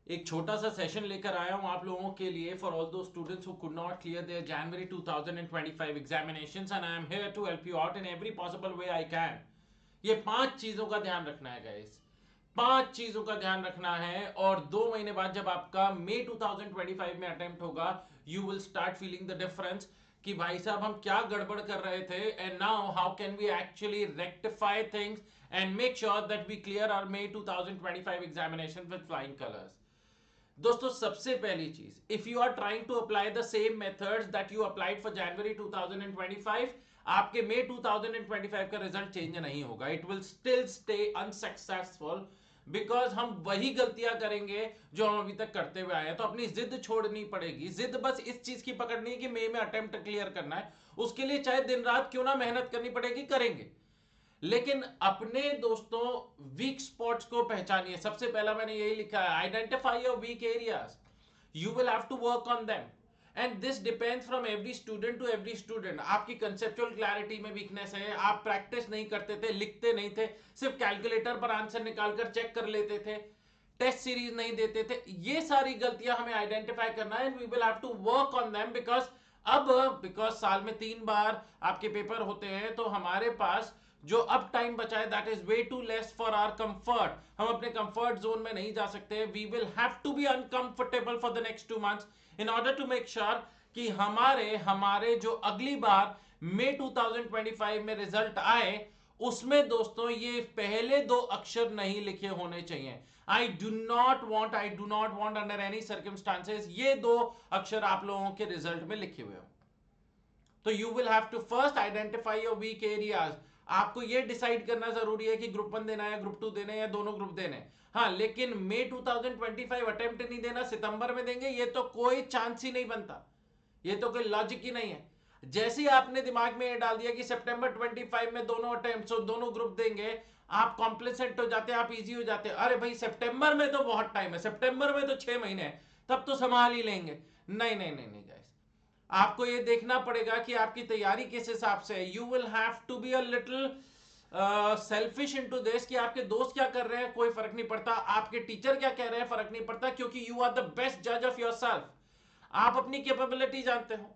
एक छोटा सा सेशन लेकर आया हूं आप लोगों के लिए for all those students who could not clear their January 2025 examinations and I am here to help you out in every possible way I can. ये 5 चीजों का ध्यान रखना है गाइस, 5 चीजों का ध्यान रखना है। और 2 महीने बाद जब आपका मई 2025 में अटेम्प्ट होगा, you will start feeling the difference कि भाई साहब हम क्या गड़बड़ कर रहे थे and now how can we actually rectify things and make sure that we clear our May 2025 examination with flying colours. दोस्तों सबसे पहली चीज, if you are trying to apply the same methods that you applied for January 2025, आपके May 2025 का result change नहीं होगा। It will still stay unsuccessful because हम वही गलतियां करेंगे जो हम अभी तक करते हुए आए हैं। तो अपनी जिद छोड़नी पड़ेगी। जिद बस इस चीज की पकड़नी है कि मई में अटेम्प्ट क्लियर करना है, उसके लिए चाहे दिन रात क्यों ना मेहनत करनी पड़ेगी, करेंगे। लेकिन अपने दोस्तों वीक स्पॉट्स को पहचानिए। सबसे पहला मैंने यही लिखा है, identify your weak areas, you will have to work on them and this depends from every student to every student. आपकी कंसेप्चुअल क्लैरिटी में वीकनेस है, आप प्रैक्टिस नहीं करते थे, लिखते नहीं थे, सिर्फ कैलकुलेटर पर आंसर निकालकर चेक कर लेते थे, टेस्ट सीरीज नहीं देते थे। ये सारी गलतियां हमें आइडेंटिफाई करना है and we will have to work on them because अब बिकॉज साल में 3 बार आपके पेपर होते हैं, तो हमारे पास जो अब टाइम बचा है that is way too less for our comfort. हम अपने कंफर्ट जोन में नहीं जा सकते। We will have to be uncomfortable for the next 2 months in order to make sure कि हमारे हमारे जो अगली बार मई 2025 में रिजल्ट आए, उसमें दोस्तों ये पहले 2 अक्षर नहीं लिखे होने चाहिए। I do not want under any circumstances ये 2 अक्षर आप लोगों के रिजल्ट में लिखे हुए हो। तो you will have to first identify your weak areas. आपको ये डिसाइड करना जरूरी है कि ग्रुप 1 देना है या ग्रुप 2 देना है या दोनों ग्रुप देने हैं। हाँ, लेकिन मई 2025 अटेम्प्ट नहीं देना, सितंबर में देंगे, ये तो कोई चांस ही नहीं बनता। ये तो कोई लॉजिक ही नहीं है। जैसे ही आपने दिमाग में ये डाल दिया कि सितंबर 25 में दोनों अटेम्प्ट और दोनों ग्रुप देंगे, आप कॉम्प्लिसेंट हो जाते हैं, आप इजी हो जाते हैं। अरे भाई सितंबर में तो बहुत टाइम है, सितंबर में तो 6 महीने है, तब तो संभाल ही लेंगे। नहीं नहीं नहीं नहीं गाइस, आपको ये देखना पड़ेगा कि आपकी तैयारी किस हिसाब से है। You will have to be a little selfish into this कि आपके दोस्त क्या कर रहे हैं कोई फर्क नहीं पड़ता, आपके टीचर क्या कह रहे हैं फर्क नहीं पड़ता, क्योंकि यू आर द बेस्ट जज ऑफ योरसेल्फ। आप अपनी कैपेबिलिटी जानते हो,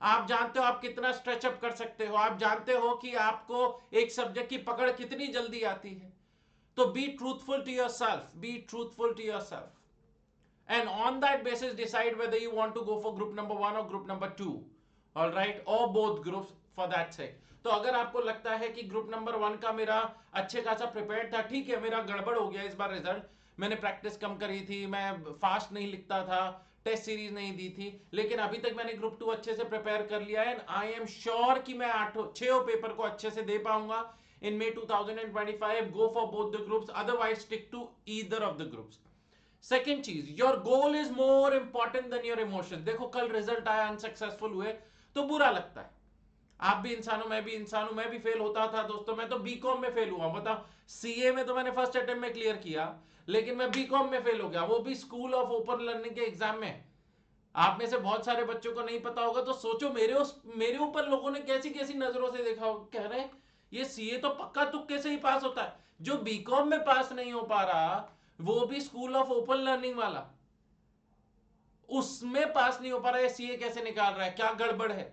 आप जानते हो आप कितना स्ट्रेचअप कर सकते हो, आप जानते हो कि आपको एक सब्जेक्ट की पकड़ कितनी जल्दी आती है। तो be truthful to yourself, be truthful to yourself and on that basis decide whether you want to go for group number 1 or group number 2, all right, or both groups for that sake। तो अगर आपको लगता है कि group number 1 का मेरा अच्छे खासा प्रिपेयर्ड था, ठीक है, मेरा गड़बड़ हो गया इस बार रिजल्ट, मैंने प्रैक्टिस कम करी थी, मैं फास्ट नहीं लिखता था, टेस्ट सीरीज नहीं दी थी, लेकिन अभी तक मैंने ग्रुप 2 अच्छे से प्रिपेयर कर लिया है एंड आई एम श्योर कि मैं 6 पेपर को अच्छे से दे पाऊंगा in May 2025। Go for both the groups, otherwise stick to either of the groups. Second चीज, your goal is more important than your emotion. देखो कल रिजल्ट आया, अनसक्सेसफुल हुए तो बुरा लगता है। आप भी इंसान हो, मैं भी इंसान हूं, मैं भी फेल होता था दोस्तों। मैं तो बीकॉम में फेल हुआ, बताओ। सीए में तो मैंने फर्स्ट अटेम्प्ट में क्लियर किया, लेकिन मैं बीकॉम में फेल हो गया, वो भी स्कूल ऑफ ओपन लर्निंग के एग्जाम में। आप में से बहुत सारे बच्चों को नहीं पता होगा, तो सोचो मेरे ऊपर लोगों ने कैसी कैसी नजरों से देखा होगा, कह रहे हैं ये सीए तो पक्का तुक्के से ही पास होता है। जो बीकॉम में पास नहीं हो पा रहा, वो भी स्कूल ऑफ ओपन लर्निंग वाला, उसमें पास नहीं हो पा रहा है, सीए कैसे निकाल रहा है, क्या गड़बड़ है।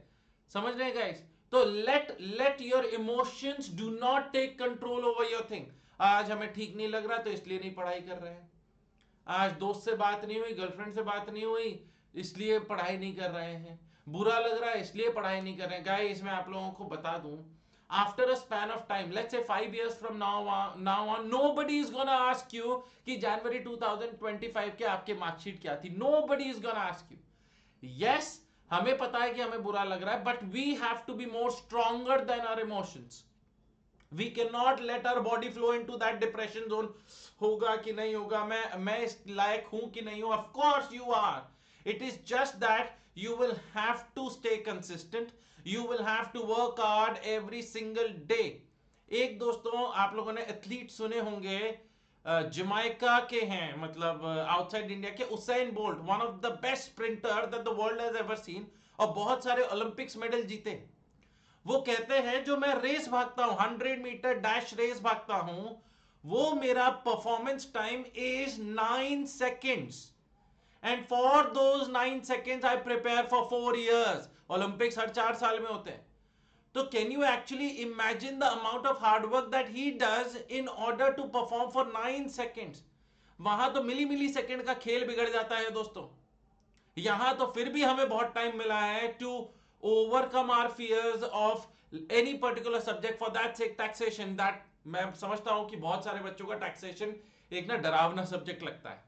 समझ रहे हैं गाइस? तो let your emotions do not take control over your thing. आज हमें ठीक नहीं लग रहा तो इसलिए नहीं पढ़ाई कर रहे हैं, आज दोस्त से बात नहीं हुई, गर्लफ्रेंड से बात नहीं हुई, इसलिए पढ़ाई नहीं कर रहे हैं, बुरा लग रहा है इसलिए पढ़ाई नहीं कर रहे हैं। गाइस मैं आप लोगों को बता दूं, after a span of time, let's say 5 years from now on, nobody is gonna ask you कि जनवरी 2025 के आपके मार्कशीट क्या थी। Nobody is gonna ask you. Yes, हमें पता है कि हमें बुरा लग रहा है, but we have to be more stronger than our emotions. We can not let our body flow into that depression zone. होगा कि नहीं होगा, मैं इस लायक हूं कि नहीं हूं, of course you are. It is just that you will have to stay consistent, you will have to work hard every single day. एक दोस्तों आप लोगों ने एथलीट सुने होंगे, जमाइका के हैं, मतलब आउटसाइड इंडिया के, Usain bolt, one of the best sprinter that the world has ever seen, और बहुत सारे ओलंपिक्स मेडल जीते। वो कहते हैं जो मैं रेस भागता हूं, 100 मीटर डैश रेस भागता हूं, वो मेरा performance time is 9 seconds. And for those 9 seconds I prepare for 4 years. Olympics हर 4 साल में होते हैं. तो can you actually imagine the amount of hard work that he does in order to perform for 9 seconds? वहां तो मिली second का खेल बिगड़ जाता है दोस्तों. यहां तो फिर भी हमें बहुत टाइम मिला है to overcome our fears of any particular subject. For that sake taxation, that मैं समझता हूं कि बहुत सारे बच्चों का टैक्सेशन एक ना डरावना सब्जेक्ट लगता है.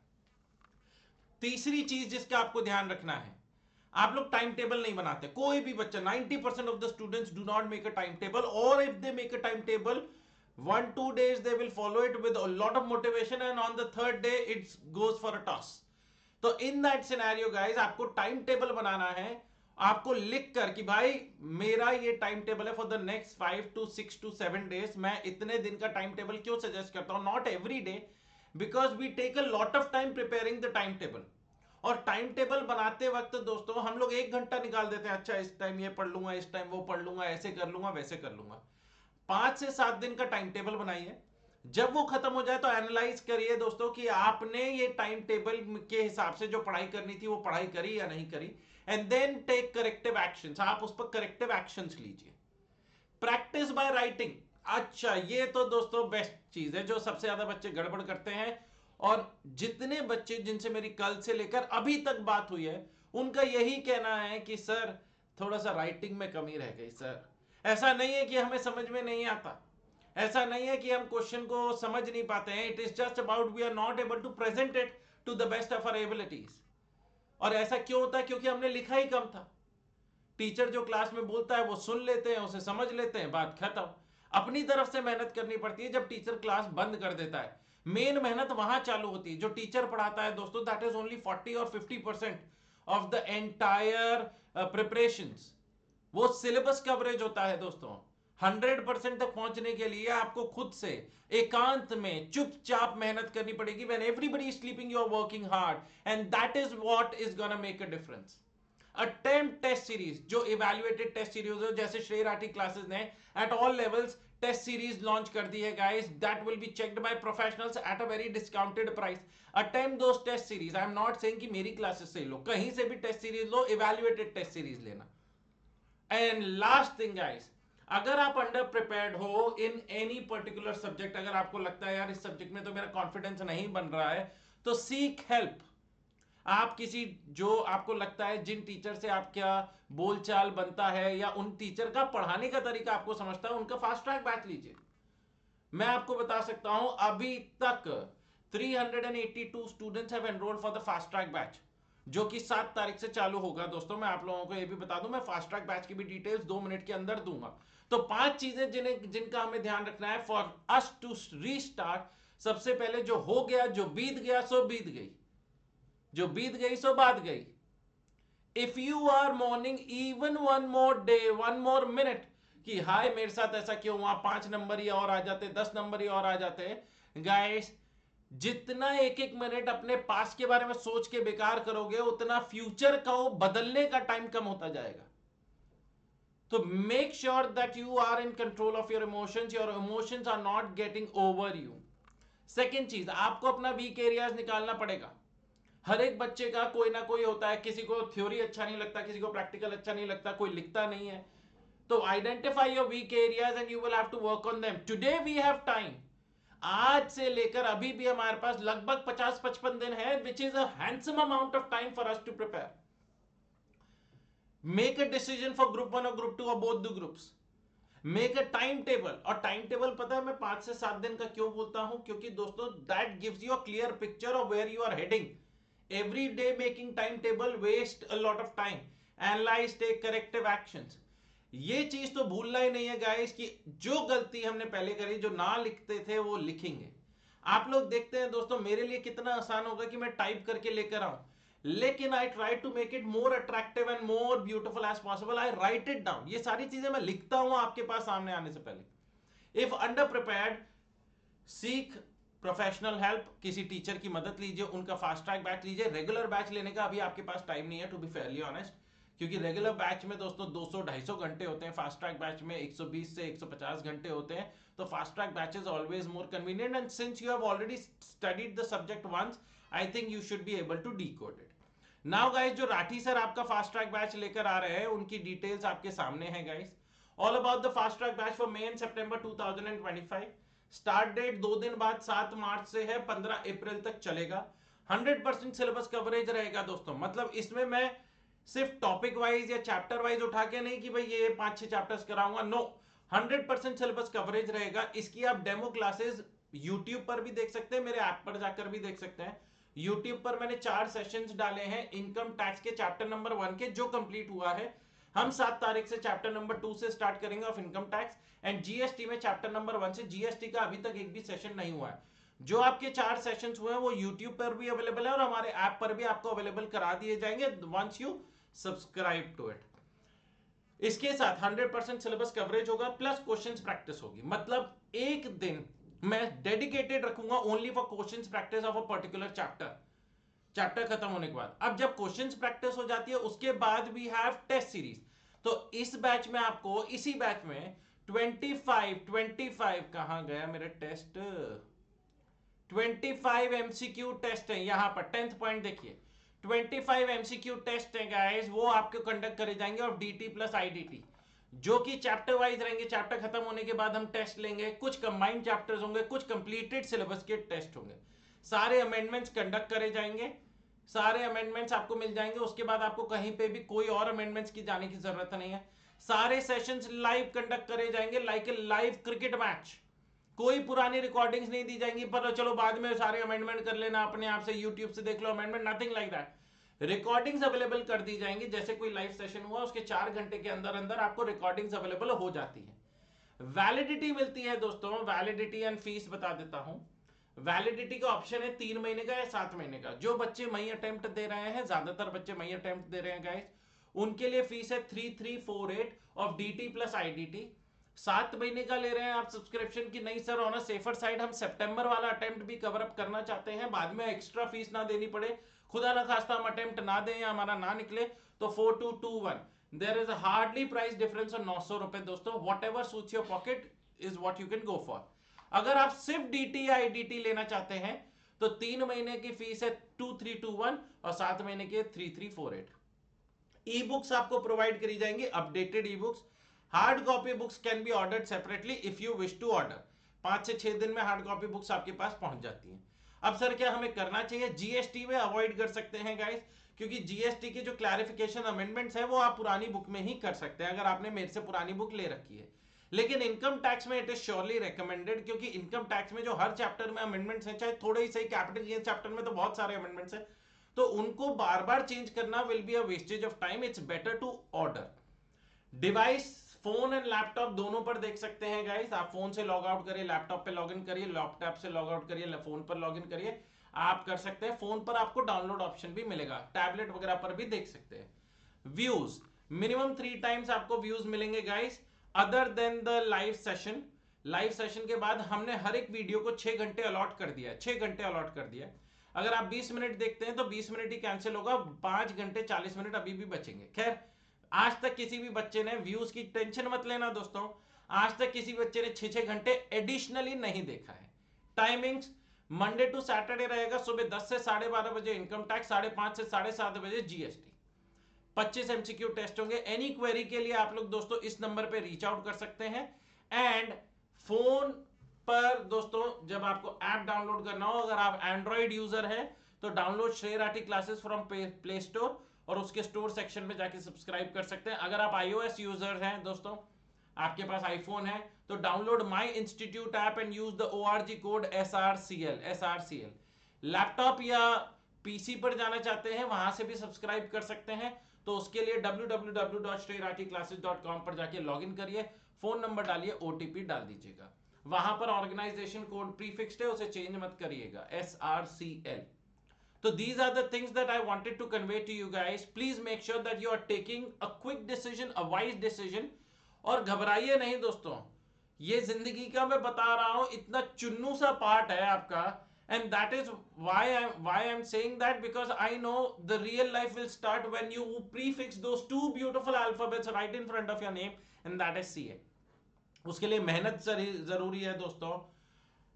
तीसरी चीज जिसका आपको ध्यान रखना है, आप लोग टाइम टेबल नहीं बनाते. कोई भी बच्चा, 90% of the students do not make a time table, और if they make a time table 1-2 days they will follow it with a lot of motivation, and on the third day it goes for a toss. तो in that scenario guys, आपको time table बनाना है. आपको लिख कर कि भाई मेरा ये टाइम टेबल है for the next 5 to 6 to 7 days. मैं इतने दिन का टाइम टेबल क्यों सजेस्ट करता हूं? Not every day, because we take a lot of time preparing the time table. और टाइम टेबल बनाते वक्त दोस्तों हम लोग 1 घंटा निकाल देते हैं. अच्छा इस टाइम ये पढ़ लूंगा, इस टाइम वो पढ़ लूंगा, ऐसे कर लूंगा, वैसे कर लूंगा. 5 से 7 दिन का टाइम टेबल बनाइए. जब वो खत्म हो जाए तो एनालाइज करिए दोस्तों कि आपने ये टाइम टेबल के हिसाब से जो पढ़ाई करनी थी वो पढ़ाई करी या नहीं करी. And then take corrective actions. आप उस पर करेक्टिव एक्शंस लीजिए. Practice by writing. अच्छा ये तो दोस्तों बेस्ट चीज है जो सबसे ज्यादा बच्चे गड़बड़ करते हैं. और जितने बच्चे जिनसे मेरी कल से लेकर अभी तक बात हुई है उनका यही कहना है कि सर थोड़ा सा राइटिंग में कमी रह गई सर. ऐसा नहीं है कि हमें समझ में नहीं आता, ऐसा नहीं है कि हम क्वेश्चन को समझ नहीं पाते हैं. It is just about we are not able to present it to the best of our abilities. और ऐसा क्यों होता है? क्योंकि हमने लिखा ही कम था. टीचर जो क्लास में बोलता है वो सुन लेते हैं, उसे समझ लेते हैं, बात खत्म. अपनी तरफ से मेहनत करनी पड़ती है जब टीचर क्लास बंद कर देता है. मेन मेहनत वहां चालू होती है. जो टीचर पढ़ाता है दोस्तों, दैट इज ओनली 40 और 50% ऑफ द एंटायर प्रिपरेशंस. वो सिलेबस कवरेज होता है दोस्तों. 100% तक पहुंचने के लिए आपको खुद से एकांत में चुपचाप मेहनत करनी पड़ेगी. When everybody is sleeping you are working hard, and that is what is gonna make a difference. Attempt test series, जो इवैल्यूएटेड टेस्ट सीरीज हो, जैसे श्रेय राठी क्लासेस ने at all levels test series launch कर दी है guys. That will be checked by professionals at a very discounted price. Attempt those test series. I am not saying कि मेरी classes से लो, कहीं से भी टेस्ट सीरीज लो, इवैल्यूएटेड टेस्ट सीरीज लेना. एंड लास्ट थिंग गाइस, अगर आप अंडर प्रिपेयर्ड हो इन एनी पर्टिकुलर सब्जेक्ट, अगर आपको लगता है यार इस सब्जेक्ट में तो मेरा कॉन्फिडेंस नहीं बन रहा है, तो सीक हेल्प. आप किसी जो आपको लगता है जिन टीचर से आपका बोलचाल बनता है या उन टीचर का पढ़ाने का तरीका आपको समझता है, उनका फास्ट ट्रैक बैच लीजिए. मैं आपको बता सकता हूं अभी तक 382 students have enrolled for the fast track batch, जो कि 7 तारीख से चालू होगा. दोस्तों मैं आप लोगों को ये भी बता दूं, मैं फास्ट ट्रैक बैच की भी डिटेल्स 2 मिनट के अंदर दूंगा. तो 5 चीजें जिनका हमें ध्यान रखना है फॉर अस टू रीस्टार्ट. सबसे पहले जो हो गया, जो बीत गया सो बीत गई, जो बीत गई सो बात गई. If you are mourning even 1 more day, 1 more minute कि हाय मेरे साथ ऐसा क्यों हुआ, 5 नंबर ही और आ जाते, 10 नंबर ही और आ जाते. गाइस जितना एक एक मिनट अपने पास के बारे में सोच के बेकार करोगे, उतना फ्यूचर को बदलने का टाइम कम होता जाएगा. तो make sure that you are in control of your emotions. Your emotions are not getting over you. Second चीज, आपको अपना वीक एरियाज निकालना पड़ेगा. हर एक बच्चे का कोई ना कोई होता है. किसी को थ्योरी अच्छा नहीं लगता, किसी को प्रैक्टिकल अच्छा नहीं लगता, कोई लिखता नहीं है. तो identify your weak areas and you will have to work on them. Today we have time. आज से लेकर अभी भी हमारे पास लगभग 50-55 दिन है, which is a handsome amount of time for us to prepare. Make a decision for group 1 और ग्रुप 2 और both the groups. Make a time table. और टाइम टेबल पता है मैं 5 से 7 दिन का क्यों बोलता हूं? क्योंकि दोस्तों that gives you a clear picture of where you are heading. Every day making timetable waste a lot of time. Analyze, take corrective actions. ये चीज तो भूलना ही नहीं है गाइस कि जो गलती हमने पहले करी, जो ना लिखते थे वो लिखेंगे. आप लोग देखते हैं दोस्तों, मेरे लिए कितना आसान होगा कि मैं टाइप करके लेकर आऊं, लेकिन I try to make it more attractive and more beautiful as possible. I write it down. ये सारी चीजें मैं लिखता हूं आपके पास सामने आने से पहले. इफ अंडर प्रिपेयर्ड, सीख प्रोफेशनल हेल्प. किसी टीचर की मदद लीजिए, उनका फास्ट ट्रैक बैच लीजिए. रेगुलर बैच लेने का अभी आपके पास टाइम नहीं है, टू बी फेयरली ऑनेस्ट, क्योंकि रेगुलर बैच में दोस्तों 200-250 घंटे होते हैं, फास्ट ट्रैक बैच में 120 से 150 घंटे होते हैं। तो fast track batch is always more convenient, and since you have already studied the subject once, I think you should be able to decode it. Now guys, जो राठी सर आपका fast track batch लेकर आ रहे हैं, उनकी details आपके सामने है guys. All about the fast track batch for May and September 2025। Start date 2 दिन बाद 7 मार्च से है, 15 अप्रैल तक चलेगा। 100% सिलेबस कवरेज रहेगा दोस्तों। मतलब इसमें मैं सिर्फ टॉपिक वाइज या चैप्टर वाइज उठा के नहीं कि भाई ये 5-6 चैप्टर्स कराऊंगा, नो, 100% सिलेबस कवरेज रहेगा। इसकी आप डेमो क्लासेस यूट्यूब पर भी देख सकते हैं, मेरे ऐप पर जाकर भी देख सकते हैं। यूट्यूब पर मैंने 4 सेशंस डाले हैं इनकम टैक्स के चैप्टर नंबर 1 के, जो कंप्लीट हुआ है। हम 7 तारीख से चैप्टर नंबर 2 से स्टार्ट करेंगे of income tax, and GST में चैप्टर नंबर 1 से। जीएसटी का अभी तक एक भी सेशन नहीं हुआ है। जो आपके 4 सेशंस हुए हैं वो यूट्यूब पर भी अवेलेबल है और हमारे ऐप पर भी आपको अवेलेबल करा दिए जाएंगे once you subscribe to it. इसके साथ 100% सिलेबस कवरेज होगा, प्लस क्वेश्चंस प्रैक्टिस होगी। मतलब एक दिन मैं डेडिकेटेड रखूंगा only for questions practice of a particular chapter खत्म होने के बाद। अब जब क्वेश्चंस प्रैक्टिस हो जाती है उसके बाद वी हैव टेस्ट सीरीज। तो इस बैच में आपको, इसी बैच में 25 कहां गया मेरे टेस्ट, 25 एमसीक्यू टेस्ट है यहां पर। 10th पॉइंट देखिए, 25 एमसीक्यू टेस्ट है गाइस, वो आपको कंडक्ट करे जाएंगे और डीटी प्लस आईडीटी, जो कि चैप्टर वाइज रहेंगे। चैप्टर खत्म होने के बाद हम टेस्ट लेंगे, कुछ कंबाइंड चैप्टर्स होंगे, कुछ कंप्लीटेड सिलेबस के टेस्ट होंगे। सारे अमेंडमेंट्स कंडक्ट करे जाएंगे, सारे अमेंडमेंट्स आपको मिल जाएंगे। उसके बाद आपको कहीं पे भी कोई और अमेंडमेंट्स की जाने की जरूरत नहीं है। सारे सेशंस लाइव कंडक्ट करे जाएंगे, like a live cricket match. कोई पुरानी रिकॉर्डिंग्स नहीं दी जाएंगी पर चलो बाद में सारे अमेंडमेंट कर लेना अपने आप से, यूट्यूब से देख लो amendment, nothing like that. Recordings available कर दी जाएंगी, जैसे कोई लाइव सेशन हुआ उसके 4 घंटे के अंदर अंदर आपको रिकॉर्डिंग्स अवेलेबल हो जाती है। वैलिडिटी मिलती है दोस्तों, वैलिडिटी एंड फीस बता देता हूं। वैलिडिटी का ऑप्शन है 3 महीने का या 7 महीने का। जो बच्चे मई अटेम्प्ट दे रहे हैं, ज्यादातर बच्चे मई अटेम्प्ट दे रहे हैं गाइस, उनके लिए फीस है 3348 ऑफ डीटी प्लस आईडीटी। 7 महीने का ले रहे हैं आप सब्सक्रिप्शन की, नहीं sir on a safer side हम सितंबर वाला अटेम्प्ट भी कवर अप करना चाहते हैं, बाद में एक्स्ट्रा फीस ना देनी पड़े, खुदा ना खास्ता हम अटेम्प्ट ना दें या हमारा ना निकले, तो 4221। There is a hardly price difference of 900 रुपए दोस्तों। Whatever suits your pocket is what you can go for. अगर आप सिर्फ डीटी या आईडीटी लेना चाहते हैं तो 3 महीने की फीस है 2321 और 7 महीने की 3348। ई बुक्स आपको प्रोवाइड करी जाएंगी, updated e books. Hard copy books can be ordered separately if you wish to order. 5 से 6 दिन में हार्ड कॉपी बुक्स आपके पास पहुंच जाती हैं। अब सर क्या हमें करना चाहिए? जीएसटी में अवॉइड कर सकते हैं गाइस, क्योंकि जीएसटी के जो क्लैरिफिकेशन अमेंडमेंट्स है वो आप पुरानी बुक में ही कर सकते हैं, अगर आपने मेरे से पुरानी बुक ले रखी है। लेकिन इनकम टैक्स में इट इज श्योरली रिकमेंडेड, क्योंकि इनकम टैक्स में जो हर चैप्टर में अमेंडमेंट्स हैं, चाहे थोड़े ही सही, कैपिटल गेन्स चैप्टर में तो बहुत सारे अमेंडमेंट्स हैं, तो उनको बार बार चेंज करना will be a wastage of time. It's better to order. Device, phone and laptop दोनों पर देख सकते हैं गाइस। आप फोन से लॉग आउट करिए, लैपटॉप पे लॉग इन करिए, लैपटॉप से लॉग आउट करिए, फोन पर लॉग इन करिए, आप कर सकते हैं। फोन पर आपको डाउनलोड ऑप्शन भी मिलेगा, टैबलेट वगैरह पर भी देख सकते हैं। व्यूज, मिनिमम 3 टाइम्स आपको व्यूज मिलेंगे guys, other than the live session. Live session के बाद हमने हर एक वीडियो को 6 घंटे अलॉट कर दिया है, 6 घंटे अलॉट कर दिया है। अगर आप 20 मिनट देखते हैं तो 20 मिनट ही कैंसिल होगा, 5 घंटे 40 मिनट अभी भी बचेंगे। खैर, आज तक किसी भी बच्चे ने, व्यूज की टेंशन मत लेना दोस्तों, आज तक किसी बच्चे ने 6-6 घंटे एडिशनली नहीं देखा है। टाइमिंग्स मंडे टू सैटरडे रहेगा, सुबह 10 से 12:30 बजे इनकम टैक्स, 5:30 से 7:30 बजे जीएसटी। 25 एमसीक्यू टेस्ट होंगे। एनी क्वेरी के लिए आप लोग दोस्तों इस नंबर पे रीच आउट कर सकते हैं। एंड फोन पर दोस्तों जब आपको ऐप डाउनलोड करना हो, अगर आप एंड्रॉइड यूजर हैं तो डाउनलोड श्रेय Rathi classes from play store और उसके स्टोर सेक्शन में जाके सब्सक्राइब कर सकते हैं। अगर आप iOS यूजर हैं दोस्तों, आपके पास आईफोन है, तो download my institute app and use the ORG code SRCL। Laptop या पीसी पर जाना चाहते हैं, वहां से भी सब्सक्राइब कर सकते हैं, तो उसके लिए www.shreyrathiclasses.com पर जाके लॉगिन करिए, फोन नंबर डालिए, ओटीपी डाल दीजिएगा। वहां पर ऑर्गेनाइजेशन कोड प्रीफिक्स्ड है, उसे चेंज मत करिएगा, SRCL। So these are the things that I wanted to convey to you guys. Please make sure that you are taking a quick decision, a wise decision. और घबराइए नहीं दोस्तों, ये जिंदगी का मैं बता रहा हूं, इतना चुन्नू सा पार्ट है आपका, And that is why I'm saying that, because I know the real life will start when you prefix those two beautiful alphabets right in front of your name, and that is CA. उसके लिए मेहनत जरूरी है दोस्तों.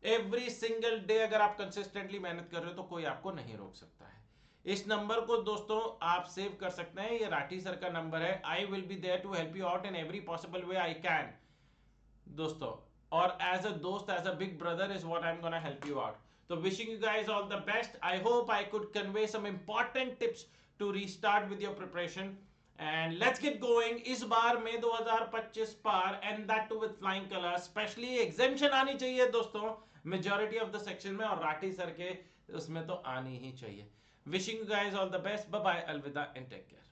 Every single day अगर आप consistently मेहनत कर रहे हो तो कोई आपको नहीं रोक सकता है. इस नंबर को दोस्तों आप सेव कर सकते हैं, ये राठी सर का नंबर है. I will be there to help you out in every possible way I can दोस्तों. और एज अ दोस्त, as a big brother is what I am gonna help you out. तो wishing you guys all the best. I hope I could convey some important tips to restart with your preparation. And let's get going. इस बार में 2025 पार, and that too with flying colours. Specially एग्जामिशन आनी चाहिए दोस्तों majority of the section में, और Rathi sir के उसमें तो आनी ही चाहिए. Wishing you guys all the best. Bye bye, अलविदा एंड टेक केयर.